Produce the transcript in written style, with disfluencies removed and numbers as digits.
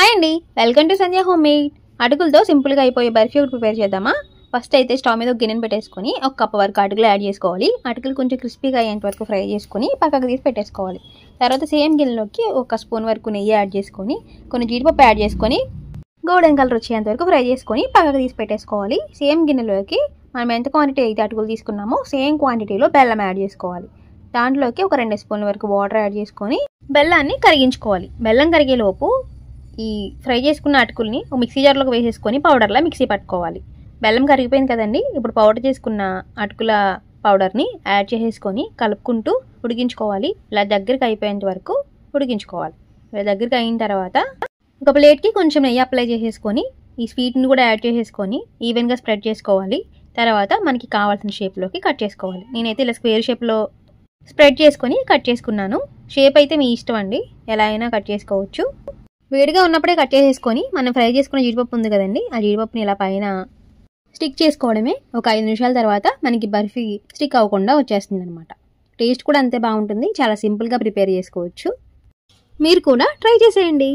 Hi అండి, welcome to Sandhya home made. అటుకులతో సింపుల్గా అయిపోయే బర్ఫీ ఒకటి ప్రిపేర్ చేద్దామా. ఫస్ట్ అయితే స్టవ్ మీద ఒక గిన్నెను పెట్టేసుకొని ఒక కప్ వరకు అటుకులు యాడ్ చేసుకోవాలి. అటుకులు కొంచెం క్రిస్పీగా అయ్యేంత వరకు ఫ్రై చేసుకొని పక్కకు తీసి పెట్టేసుకోవాలి. తర్వాత సేమ్ గిన్నెలోకి ఒక స్పూన్ వరకు నెయ్యి యాడ్ చేసుకొని కొన్ని జీడిపప్పు యాడ్ చేసుకొని గోల్డెన్ కలర్ వచ్చేంత వరకు ఫ్రై చేసుకొని పక్కకు తీసి పెట్టేసుకోవాలి. సేమ్ గిన్నెలోకి మనం ఎంత క్వాంటిటీ అయితే అటుకులు తీసుకున్నామో సేమ్ క్వాంటిటీలో బెల్లం యాడ్ చేసుకోవాలి. దాంట్లోకి ఒక 2 స్పూన్ల వరకు వాటర్ యాడ్ చేసుకొని బెల్లాన్ని కరిగించుకోవాలి. బెల్లం కరిగేలోపు ఈ ఫ్రై చేసుకున్న అటుకుల్ని ఒక మిక్సీ జార్లోకి వేసేసుకొని పౌడర్లా మిక్సీ పట్టుకోవాలి. బెల్లం కరిగిపోయింది కదండి, ఇప్పుడు పౌడర్ చేసుకున్న అటుకుల పౌడర్ని యాడ్ చేసేసుకొని కలుపుకుంటూ ఉడికించుకోవాలి. ఇలా దగ్గరికి అయిపోయేంత వరకు ఉడికించుకోవాలి. ఇలా దగ్గరికి అయిన తర్వాత ఒక ప్లేట్కి కొంచెం నెయ్యి అప్లై చేసేసుకొని ఈ స్వీట్ని కూడా యాడ్ చేసేసుకొని ఈవెన్గా స్ప్రెడ్ చేసుకోవాలి. తర్వాత మనకి కావాల్సిన షేప్లోకి కట్ చేసుకోవాలి. నేనైతే ఇలా స్క్వేర్ షేప్లో స్ప్రెడ్ చేసుకొని కట్ చేసుకున్నాను. షేప్ అయితే మీ ఇష్టం అండి, ఎలా అయినా కట్ చేసుకోవచ్చు. వేడిగా ఉన్నప్పుడే కట్ చేసేసుకొని మనం ఫ్రై చేసుకున్న జీడిపప్పు ఉంది కదండి, ఆ జీడిపప్పుని ఇలా పైన స్టిక్ చేసుకోవడమే. ఒక 5 నిమిషాల తర్వాత మనకి బర్ఫీ స్టిక్ అవ్వకుండా వచ్చేస్తుంది అనమాట. టేస్ట్ కూడా అంతే బాగుంటుంది. చాలా సింపుల్గా ప్రిపేర్ చేసుకోవచ్చు. మీరు కూడా ట్రై చేసేయండి.